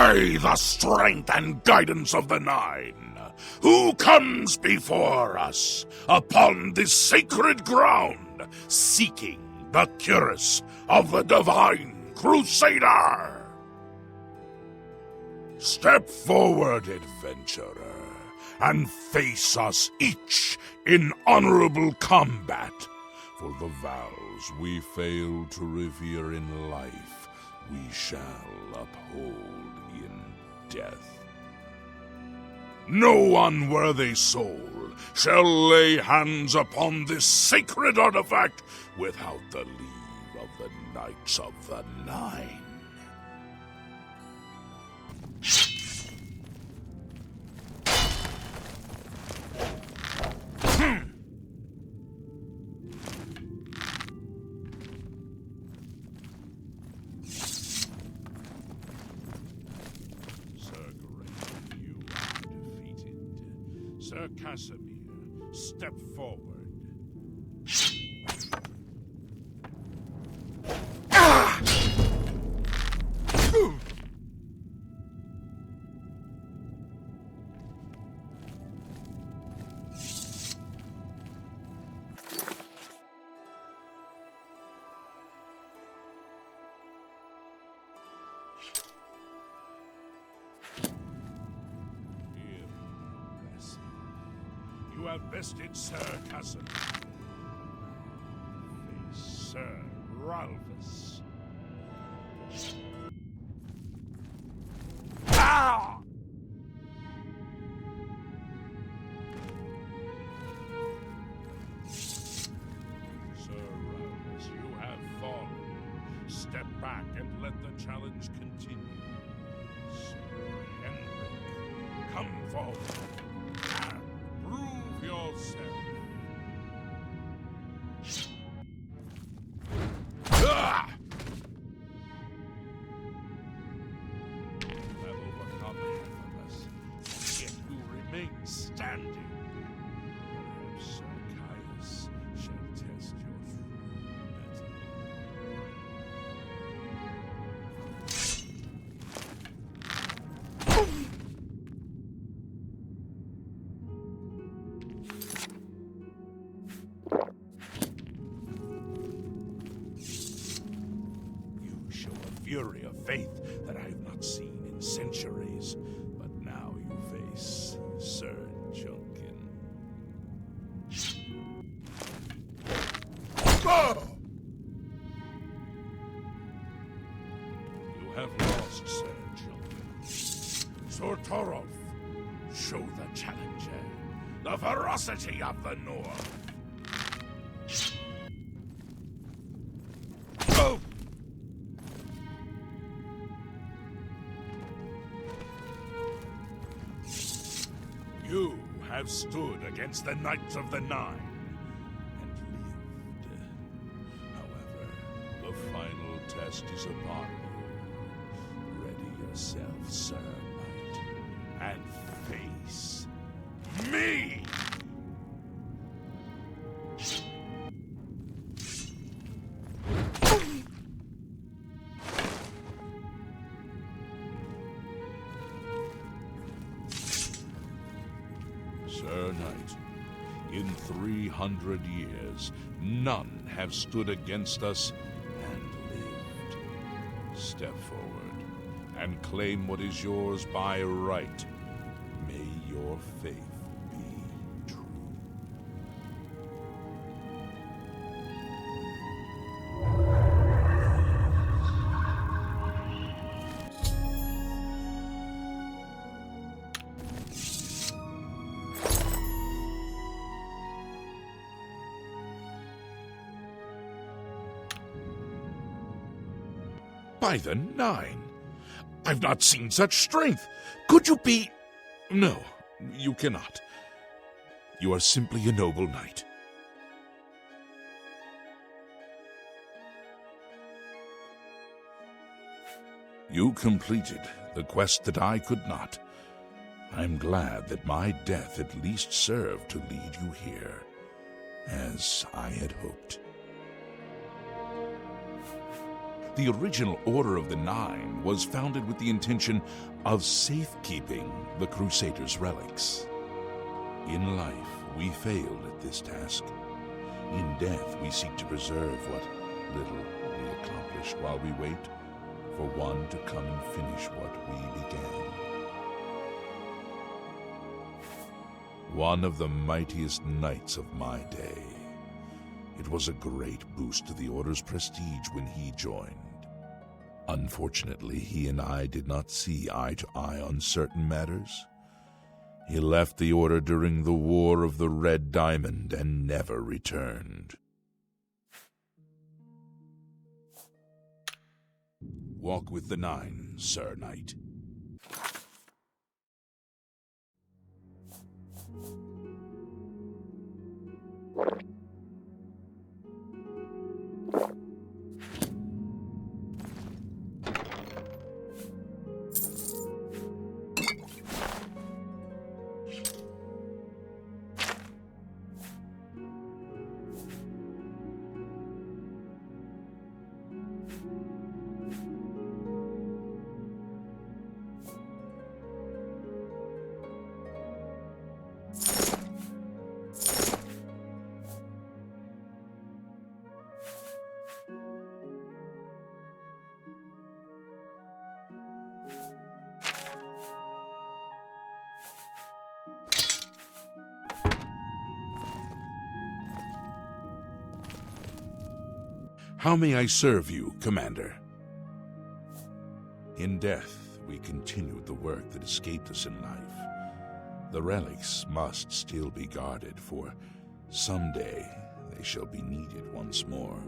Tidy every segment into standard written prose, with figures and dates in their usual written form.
By the strength and guidance of the Nine, who comes before us upon this sacred ground, seeking the cuirass of the Divine Crusader? Step forward, adventurer, and face us each in honorable combat. For the vows we fail to revere in life, we shall uphold in death. No unworthy soul shall lay hands upon this sacred artifact without the leave of the Knights of the Nine. Sir Casimir, step forward. You have bested Sir Casimir. Face Sir Ralphus. Ah! Sir Ralphus, you have fallen. Step back and let the challenge continue. Sir Henrik, come forward. Prove yourself. You have overcome half of us, yet you remain standing. Perhaps Sir Caius shall test your true mettle. Fury of faith that I have not seen in centuries. But now you face Sir Junkin. Oh! You have lost, Sir Junkin. Sir Torolf, show the challenger the ferocity of the North. Oh! You have stood against the Knights of the Nine and lived. However, the final test is upon you. Ready yourself, Sir Knight, and face me! Sir Knight, in 300 years, none have stood against us and lived. Step forward and claim what is yours by right. May your faith be true. By the Nine! I've not seen such strength! Could you be... No, you cannot. You are simply a noble knight. You completed the quest that I could not. I'm glad that my death at least served to lead you here, as I had hoped. The original Order of the Nine was founded with the intention of safekeeping the Crusaders' relics. In life, we failed at this task. In death, we seek to preserve what little we accomplished while we wait for one to come and finish what we began. One of the mightiest nights of my day. It was a great boost to the Order's prestige when he joined. Unfortunately, he and I did not see eye to eye on certain matters. He left the Order during the War of the Red Diamond and never returned. Walk with the Nine, Sir Knight. How may I serve you, Commander? In death, we continued the work that escaped us in life. The relics must still be guarded, for someday they shall be needed once more.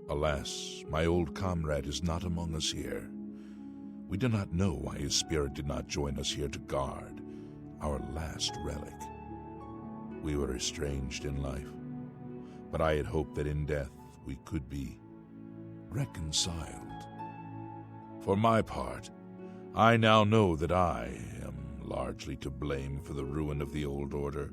Alas, my old comrade is not among us here. We do not know why his spirit did not join us here to guard our last relic. We were estranged in life, but I had hoped that in death we could be reconciled. For my part, I now know that I am largely to blame for the ruin of the old order.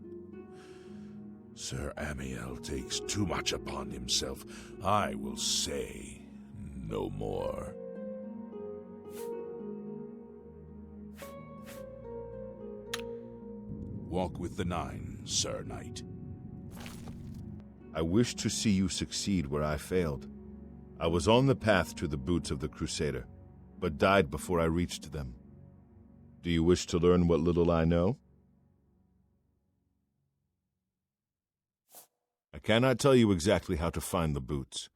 Sir Amiel takes too much upon himself. I will say no more. Walk with the Nine, Sir Knight. I wish to see you succeed where I failed. I was on the path to the boots of the Crusader, but died before I reached them. Do you wish to learn what little I know? I cannot tell you exactly how to find the boots,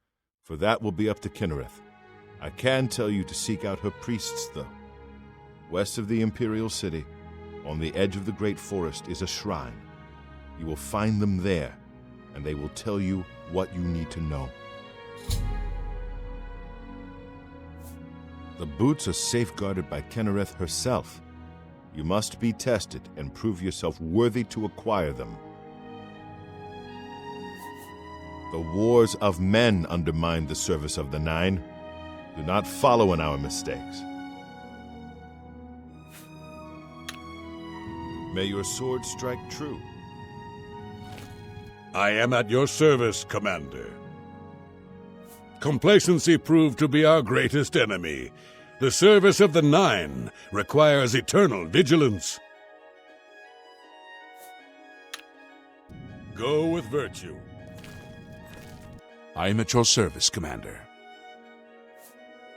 for that will be up to Kynareth. I can tell you to seek out her priests, though. West of the Imperial City, on the edge of the Great Forest, is a shrine. You will find them there, and they will tell you what you need to know. The boots are safeguarded by Kynareth herself. You must be tested and prove yourself worthy to acquire them. The wars of men undermine the service of the Nine. Do not follow in our mistakes. May your sword strike true. I am at your service, Commander. Complacency proved to be our greatest enemy. The service of the Nine requires eternal vigilance. Go with virtue. I am at your service, Commander.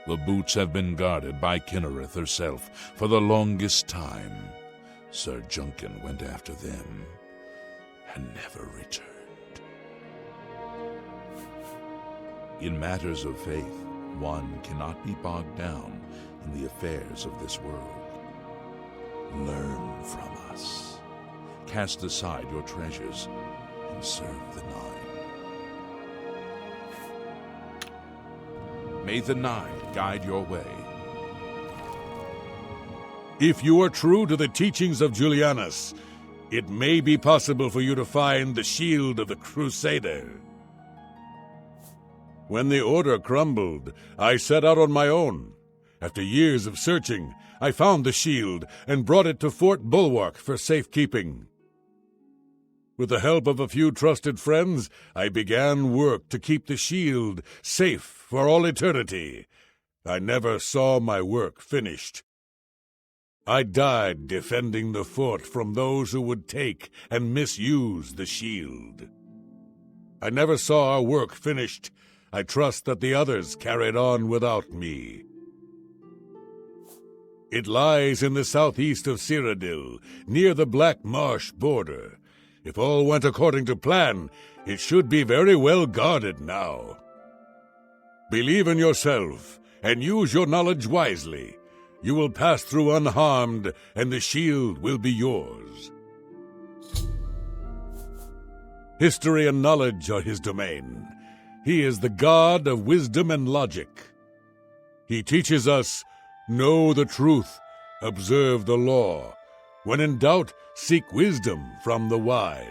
The boots have been guarded by Kynareth herself for the longest time. Sir Junkan went after them and never returned. In matters of faith, one cannot be bogged down in the affairs of this world. Learn from us. Cast aside your treasures and serve the Nine. May the Nine guide your way. If you are true to the teachings of Julianus, it may be possible for you to find the shield of the Crusader. When the Order crumbled, I set out on my own. After years of searching, I found the shield and brought it to Fort Bulwark for safekeeping. With the help of a few trusted friends, I began work to keep the shield safe for all eternity. I never saw my work finished. I died defending the fort from those who would take and misuse the shield. I never saw our work finished. I trust that the others carried on without me. It lies in the southeast of Cyrodiil, near the Black Marsh border. If all went according to plan, it should be very well guarded now. Believe in yourself, and use your knowledge wisely. You will pass through unharmed, and the shield will be yours. History and knowledge are his domain. He is the god of wisdom and logic. He teaches us, know the truth, observe the law. When in doubt, seek wisdom from the wise.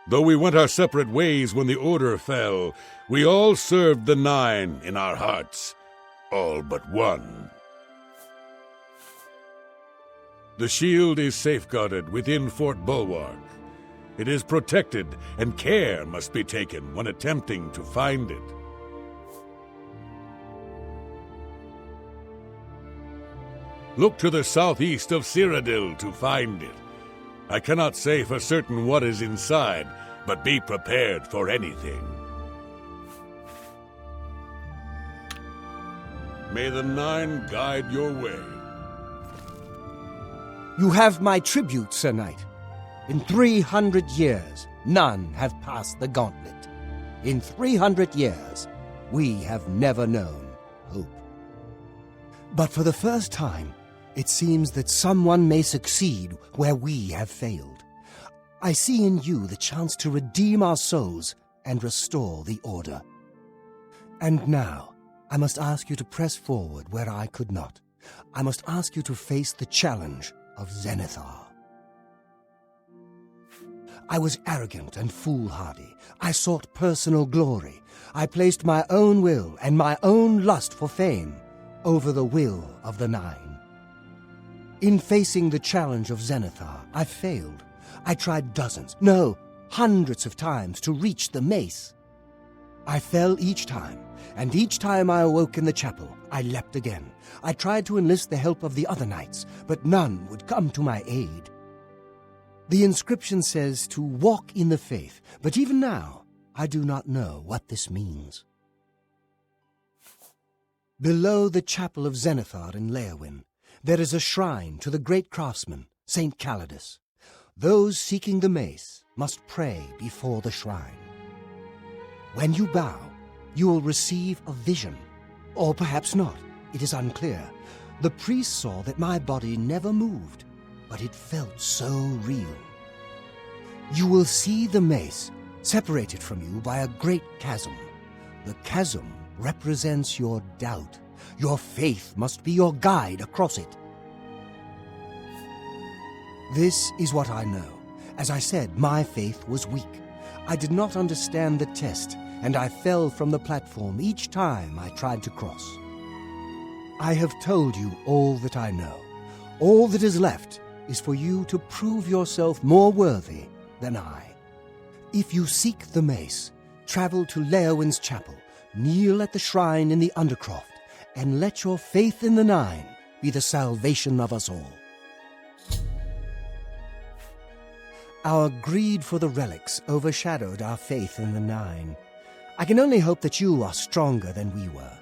Though we went our separate ways when the Order fell, we all served the Nine in our hearts. All but one. The shield is safeguarded within Fort Bulwark. It is protected, and care must be taken when attempting to find it. Look to the southeast of Cyrodiil to find it. I cannot say for certain what is inside, but be prepared for anything. May the Nine guide your way. You have my tribute, Sir Knight. In 300 years, none have passed the gauntlet. In 300 years, we have never known hope. But for the first time, it seems that someone may succeed where we have failed. I see in you the chance to redeem our souls and restore the Order. And now, I must ask you to press forward where I could not. I must ask you to face the challenge of Zenithar. I was arrogant and foolhardy. I sought personal glory. I placed my own will and my own lust for fame over the will of the Nine. In facing the challenge of Zenithar, I failed. I tried dozens, no, hundreds of times to reach the mace. I fell each time, and each time I awoke in the chapel, I leapt again. I tried to enlist the help of the other knights, but none would come to my aid. The inscription says to walk in the faith, but even now, I do not know what this means. Below the chapel of Zenithar in Leyawiin, there is a shrine to the great craftsman, Saint Calidus. Those seeking the mace must pray before the shrine. When you bow, you will receive a vision. Or perhaps not, it is unclear. The priest saw that my body never moved, but it felt so real. You will see the mace separated from you by a great chasm. The chasm represents your doubt. Your faith must be your guide across it. This is what I know. As I said, my faith was weak. I did not understand the test, and I fell from the platform each time I tried to cross. I have told you all that I know. All that is left is for you to prove yourself more worthy than I. If you seek the mace, travel to Leyawiin's chapel, kneel at the shrine in the Undercroft, and let your faith in the Nine be the salvation of us all. Our greed for the relics overshadowed our faith in the Nine. I can only hope that you are stronger than we were.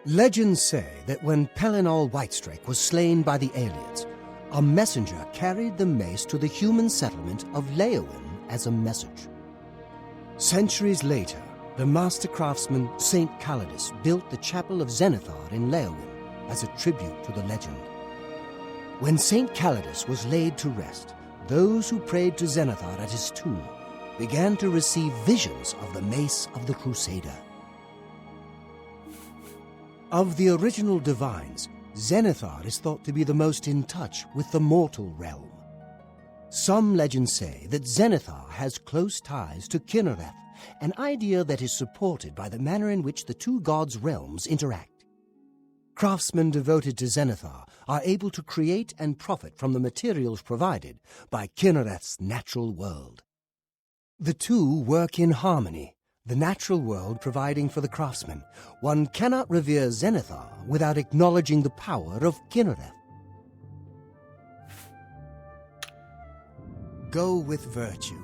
Legends say that when Pelinal Whitestrake was slain by the Ayleids, a messenger carried the mace to the human settlement of Leyawiin as a message. Centuries later, the master craftsman Saint Calidus built the Chapel of Zenithar in Leyawiin as a tribute to the legend. When Saint Calidus was laid to rest, those who prayed to Zenithar at his tomb began to receive visions of the Mace of the Crusader. Of the original divines, Zenithar is thought to be the most in touch with the mortal realm. Some legends say that Zenithar has close ties to Kynareth, an idea that is supported by the manner in which the two gods' realms interact. Craftsmen devoted to Zenithar are able to create and profit from the materials provided by Kynareth's natural world. The two work in harmony, the natural world providing for the craftsmen. One cannot revere Zenithar without acknowledging the power of Kynareth. Go with virtue,